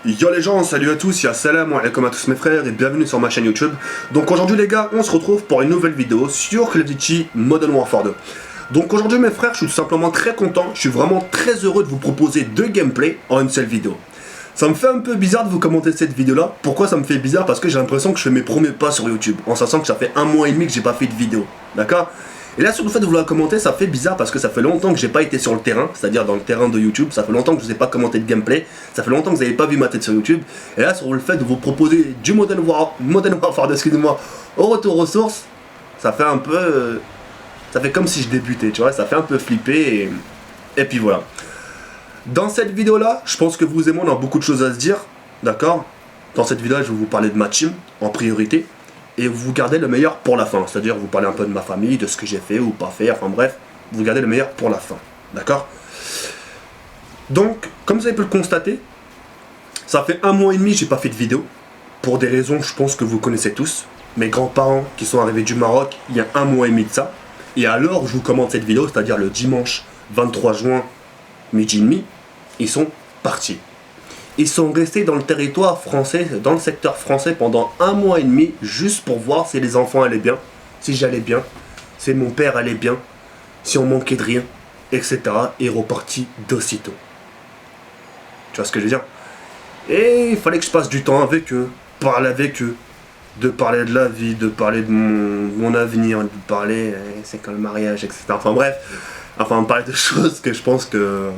Yo les gens, salut à tous, ya salam alaikum à tous mes frères et bienvenue sur ma chaîne YouTube. Donc aujourd'hui les gars, on se retrouve pour une nouvelle vidéo sur Call of Duty Modern Warfare 2. Donc aujourd'hui mes frères, je suis tout simplement très content, je suis vraiment très heureux de vous proposer deux gameplays en une seule vidéo. Ça me fait un peu bizarre de vous commenter cette vidéo là. Pourquoi ça me fait bizarre? Parce que j'ai l'impression que je fais mes premiers pas sur YouTube, en sachant que ça fait 1 mois et demi que j'ai pas fait de vidéo, d'accord? Et là sur le fait de vous la commenter, ça fait bizarre parce que ça fait longtemps que j'ai pas été sur le terrain, c'est-à-dire dans le terrain de YouTube, ça fait longtemps que je vous ai pas commenté de gameplay, ça fait longtemps que vous n'avez pas vu ma tête sur YouTube, et là sur le fait de vous proposer du Modern Warfare, excusez-moi, au retour aux sources, ça fait un peu... ça fait comme si je débutais, tu vois, ça fait un peu flipper, et puis voilà. Dans cette vidéo là, je pense que vous et moi on a beaucoup de choses à se dire, d'accord? Dans cette vidéo là, je vais vous parler de ma team en priorité, et vous gardez le meilleur pour la fin, c'est-à-dire vous parlez un peu de ma famille, de ce que j'ai fait ou pas fait, enfin bref, vous gardez le meilleur pour la fin, d'accord? Donc, comme vous avez pu le constater, ça fait 1 mois et demi que j'ai pas fait de vidéo, pour des raisons je pense que vous connaissez tous. Mes grands-parents qui sont arrivés du Maroc il y a 1 mois et demi de ça, et alors je vous commente cette vidéo, c'est-à-dire le dimanche 23 juin, midi et demi, ils sont partis. Ils sont restés dans le territoire français, dans le secteur français pendant 1 mois et demi, juste pour voir si les enfants allaient bien, si j'allais bien, si mon père allait bien, si on manquait de rien, etc. Et reparti d'aussitôt. Tu vois ce que je veux dire? Et il fallait que je passe du temps avec eux, parler avec eux, de parler de la vie, de parler de mon avenir, de parler, c'est quand le mariage, etc. Enfin bref, enfin parler de choses que je pense que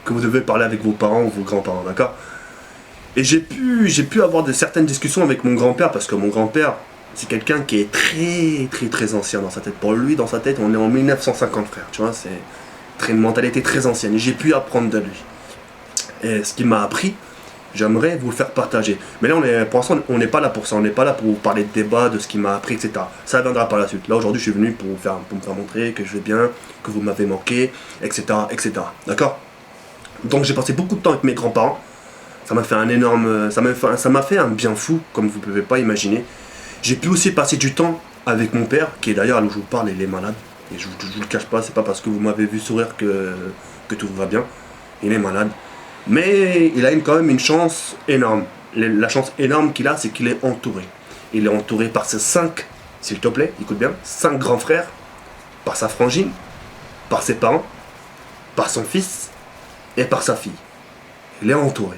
vous devez parler avec vos parents ou vos grands-parents, d'accord? Et j'ai pu avoir certaines discussions avec mon grand-père, parce que mon grand-père, c'est quelqu'un qui est très ancien dans sa tête. Pour lui, dans sa tête, on est en 1950, frère, tu vois, c'est une mentalité très ancienne, et j'ai pu apprendre de lui. Et ce qu'il m'a appris, j'aimerais vous le faire partager. Mais là, pour l'instant, on n'est pas là pour ça, on n'est pas là pour vous parler de débat, de ce qu'il m'a appris, etc. Ça viendra par la suite. Là, aujourd'hui, je suis venu pour me faire montrer que je vais bien, que vous m'avez manqué, etc., etc. D'accord? Donc j'ai passé beaucoup de temps avec mes grands-parents. Ça m'a fait un énorme... ça m'a fait un bien fou, comme vous ne pouvez pas imaginer. J'ai pu aussi passer du temps avec mon père, qui est d'ailleurs, là où je vous parle, il est malade. Et je vous le cache pas, c'est pas parce que vous m'avez vu sourire que tout va bien. Il est malade. Mais il a quand même une chance énorme. La chance énorme qu'il a, c'est qu'il est entouré. Il est entouré par ses 5, s'il te plaît, écoute bien, 5 grands frères, par sa frangine, par ses parents, par son fils, et par sa fille. Il est entouré.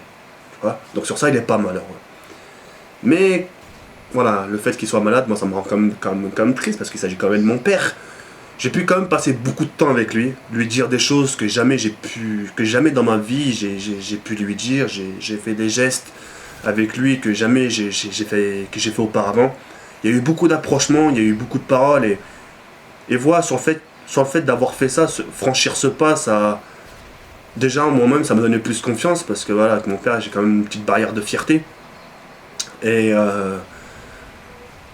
Tu vois? Donc sur ça, il n'est pas malheureux. Mais voilà, le fait qu'il soit malade, moi ça me rend quand même triste, parce qu'il s'agit quand même de mon père. J'ai pu quand même passer beaucoup de temps avec lui dire des choses que jamais dans ma vie j'ai pu lui dire. J'ai fait des gestes avec lui que jamais j'ai fait auparavant. Il y a eu beaucoup d'approchements, il y a eu beaucoup de paroles, et voilà, sur le fait d'avoir fait ça, franchir ce pas, ça... Déjà, moi-même, ça me donnait plus confiance, parce que voilà, avec mon père, j'ai quand même une petite barrière de fierté. Et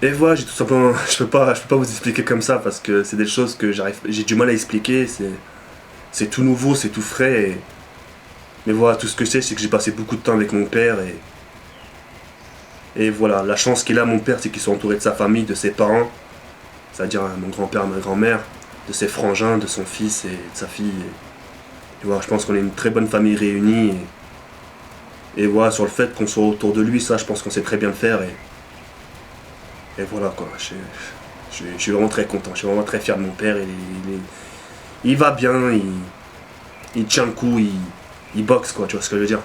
voilà, j'ai tout simplement, je peux pas vous expliquer comme ça, parce que c'est des choses que j'ai du mal à expliquer. C'est tout nouveau, c'est tout frais. Mais voilà, tout ce que je sais, c'est que j'ai passé beaucoup de temps avec mon père, et voilà, la chance qu'il a, mon père, c'est qu'il soit entouré de sa famille, de ses parents, c'est-à-dire mon grand-père, ma grand-mère, de ses frangins, de son fils et de sa fille. Tu vois, je pense qu'on est une très bonne famille réunie, et voilà, sur le fait qu'on soit autour de lui, ça, je pense qu'on sait très bien le faire, et voilà quoi. Je suis vraiment très content, je suis vraiment très fier de mon père. Il va bien, il tient le coup, il boxe quoi, tu vois ce que je veux dire.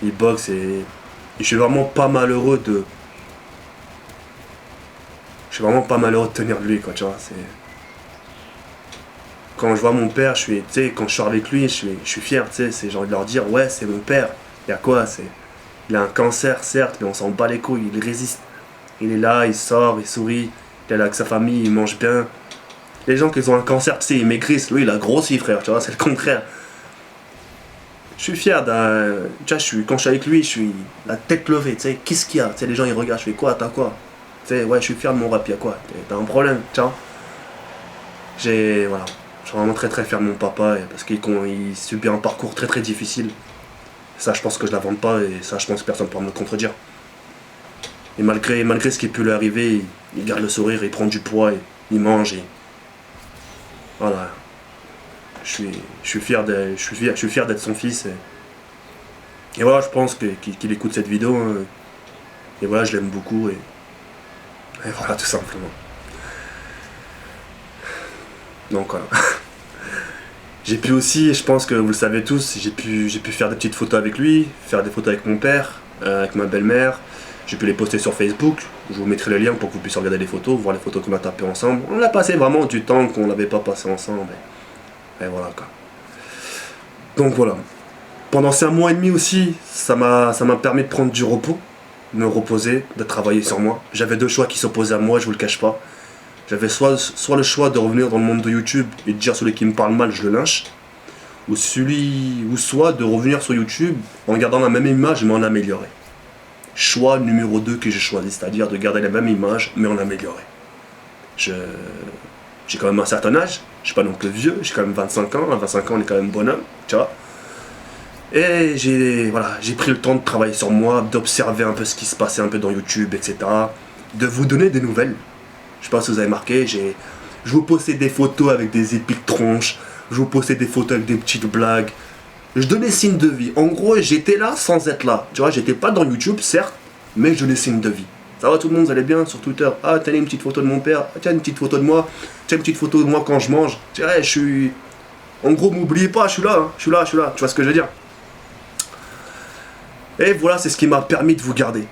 Il boxe, et je suis vraiment pas malheureux de... Je suis vraiment pas malheureux de tenir de lui quoi, tu vois. Quand je vois mon père, quand je sors avec lui, je suis fier, tu sais, j'ai envie de leur dire, ouais, c'est mon père. Il y a quoi, il a un cancer, certes, mais on s'en bat les couilles, il résiste. Il est là, il sort, il sourit, il est là avec sa famille, il mange bien. Les gens qui ont un cancer, tu sais, ils maigrissent. Lui, il a grossi, frère, tu vois, c'est le contraire. Je suis fier tu vois, quand je suis avec lui, je suis la tête levée, tu sais, qu'est-ce qu'il y a? Tu sais, les gens, ils regardent, je fais quoi, t'as quoi? Tu sais, ouais, je suis fier de mon rap, il y a quoi? T'as un problème, tu vois? Voilà. Je suis vraiment très fier de mon papa, parce qu'il subit un parcours très difficile. Ça, je pense que je l'invente pas, et ça, je pense que personne ne pourra me le contredire. Et malgré ce qui peut lui arriver, il garde le sourire, il prend du poids, et il mange, et voilà. Je suis fier d'être son fils, Et voilà, je pense qu'il écoute cette vidéo. Hein. Et voilà, je l'aime beaucoup. Et voilà, tout simplement. Donc voilà. J'ai pu aussi, je pense que vous le savez tous, j'ai pu faire des petites photos avec lui, faire des photos avec mon père, avec ma belle-mère. J'ai pu les poster sur Facebook. Je vous mettrai le lien pour que vous puissiez regarder les photos, voir les photos qu'on a tapées ensemble. On a passé vraiment du temps qu'on n'avait pas passé ensemble. Et voilà quoi. Donc voilà. Pendant ces 1 mois et demi aussi, ça m'a permis de prendre du repos, de me reposer, de travailler sur moi. J'avais 2 choix qui s'opposaient à moi, je vous le cache pas. J'avais soit le choix de revenir dans le monde de YouTube et de dire celui qui me parle mal, je le lynche. Ou soit de revenir sur YouTube en gardant la même image mais en améliorer. Choix numéro 2 que j'ai choisi, c'est-à-dire de garder la même image mais en améliorer. J'ai quand même un certain âge, je suis pas non plus vieux, j'ai quand même 25 ans, à 25 ans on est quand même bonhomme, tu vois. Et j'ai pris le temps de travailler sur moi, d'observer un peu ce qui se passait un peu dans YouTube, etc. De vous donner des nouvelles. Je sais pas si vous avez marqué, je vous postais des photos avec des épiques tronches, je vous postais des photos avec des petites blagues. Je donnais signe de vie. En gros, j'étais là sans être là. Tu vois, j'étais pas dans YouTube, certes, mais je donnais signe de vie. Ça va tout le monde, vous allez bien sur Twitter? Ah, t'as une petite photo de mon père, ah, tiens une petite photo de moi, tiens une petite photo de moi quand je mange. Tu vois, je suis... En gros, m'oubliez pas, je suis là, hein. Je suis là. Tu vois ce que je veux dire? Et voilà, c'est ce qui m'a permis de vous garder.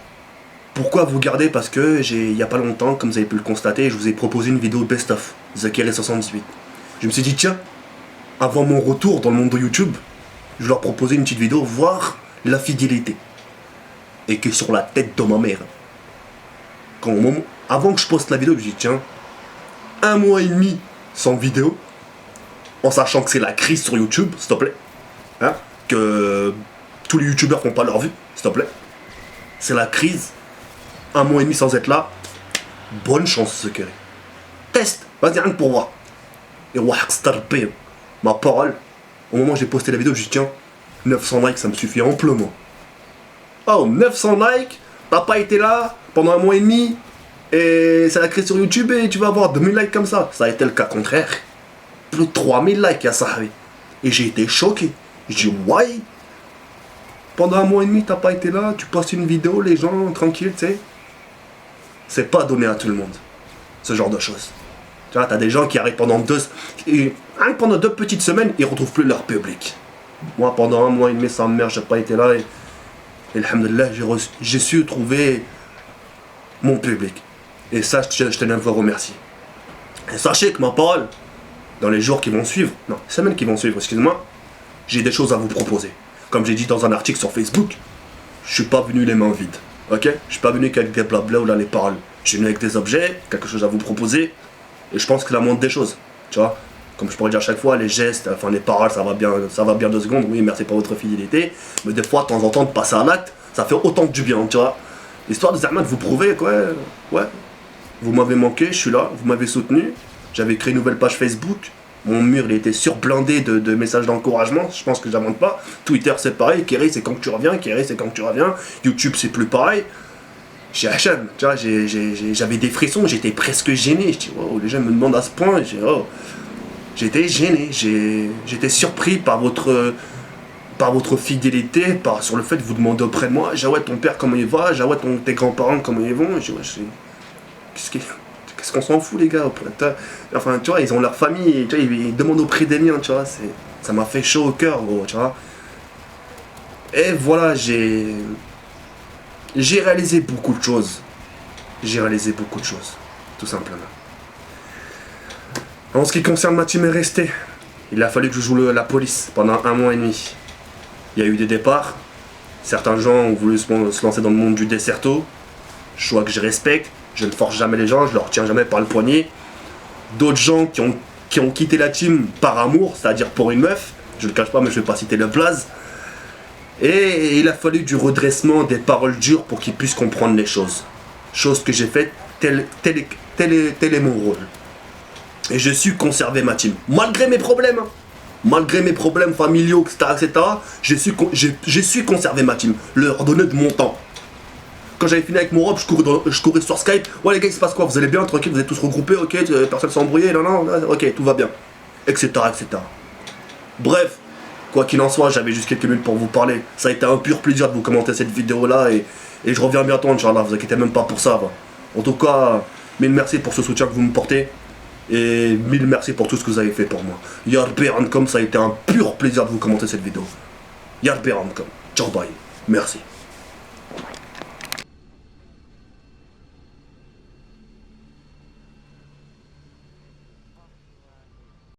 Pourquoi vous garder? Parce que il y a pas longtemps, comme vous avez pu le constater, je vous ai proposé une vidéo best-of, Zakiré78. Je me suis dit, tiens, avant mon retour dans le monde de YouTube, je leur proposais une petite vidéo, voir la fidélité. Et que sur la tête de ma mère. Avant que je poste la vidéo, je me dis, tiens, 1 mois et demi sans vidéo, en sachant que c'est la crise sur YouTube, s'il te plaît, hein, que tous les youtubeurs font pas leur vue, s'il te plaît. C'est la crise. 1 mois et demi sans être là. Bonne chance, ce carré. Test. Vas-y, rien que pour voir. Et ma parole. Au moment où j'ai posté la vidéo, je dis tiens, 900 likes, ça me suffit amplement. Oh, 900 likes. T'as pas été là pendant 1 mois et demi. Et c'est la crise sur YouTube et tu vas avoir 2000 likes comme ça. Ça a été le cas contraire. Plus de 3000 likes à ça. Et j'ai été choqué. Je dis ouais. Pendant 1 mois et demi, t'as pas été là, tu postes une vidéo, les gens, tranquilles, tu sais. C'est pas donné à tout le monde, ce genre de choses. Tu vois, t'as des gens qui arrêtent pendant pendant 2 petites semaines, ils retrouvent plus leur public. Moi, pendant 1 mois et demi, sans mère, j'ai pas été là et alhamdoulilah, j'ai su trouver mon public. Et ça, je tenais à vous remercier. Et sachez que ma parole, dans les jours qui vont suivre, non, les semaines qui vont suivre, excusez-moi, j'ai des choses à vous proposer. Comme j'ai dit dans un article sur Facebook, je suis pas venu les mains vides, ok? Je suis pas venu qu'avec des blabla ou là les paroles. Je suis venu avec des objets, quelque chose à vous proposer, et je pense que la moindre des choses, tu vois? Comme je pourrais dire à chaque fois, les gestes, enfin les paroles, ça va bien 2 secondes, oui, merci pour votre fidélité, mais des fois, de temps en temps, de passer à l'acte, ça fait autant que du bien, tu vois? Histoire de vous prouver, quoi, ouais, vous m'avez manqué, je suis là, vous m'avez soutenu, j'avais créé une nouvelle page Facebook. Mon mur il était surblindé de messages d'encouragement, je pense que j'invente pas. Twitter c'est pareil, Kerry c'est quand que tu reviens, Kerry c'est quand que tu reviens. YouTube c'est plus pareil. J'ai Hachem, tu vois, j'avais des frissons, j'étais presque gêné. Je dis, wow, les gens me demandent à ce point. J'étais gêné, j'étais surpris par votre fidélité, sur le fait de vous demander auprès de moi. Jawed, ton père comment il va, Jawed, tes grands-parents comment ils vont. Qu'est-ce qu'on s'en fout les gars? Enfin tu vois, ils ont leur famille, tu vois, ils demandent auprès des miens, tu vois, ça m'a fait chaud au cœur gros, tu vois. Et voilà, j'ai réalisé beaucoup de choses. Tout simplement. En ce qui concerne ma team est restée, il a fallu que je joue la police pendant 1 mois et demi. Il y a eu des départs, certains gens ont voulu se lancer dans le monde du desserto, choix que je respecte. Je ne force jamais les gens, je leur tiens jamais par le poignet. D'autres gens qui ont quitté la team par amour, c'est-à-dire pour une meuf, je ne le cache pas mais je ne vais pas citer le blaze. Et il a fallu du redressement, des paroles dures pour qu'ils puissent comprendre les choses. Chose que j'ai faite, tel est mon rôle. Et je suis conservé ma team, malgré mes problèmes. Malgré mes problèmes familiaux, etc. J'ai su conserver ma team, leur donner de mon temps. Quand j'avais fini avec mon robe, je courais sur Skype. Ouais les gars, il se passe quoi? Vous allez bien? Tranquille, vous êtes tous regroupés? Ok, personne s'est embrouillé? Non, ok, tout va bien. Etc. Bref, Quoi qu'il en soit, j'avais juste quelques minutes pour vous parler. Ça a été un pur plaisir de vous commenter cette vidéo là et je reviens bientôt, Inch'Allah, vous inquiétez même pas pour ça. Va. En tout cas, mille merci pour ce soutien que vous me portez et mille merci pour tout ce que vous avez fait pour moi. Ya Rabbi Ankom, ça a été un pur plaisir de vous commenter cette vidéo. Ya Rabbi Ankom, ciao bye, merci.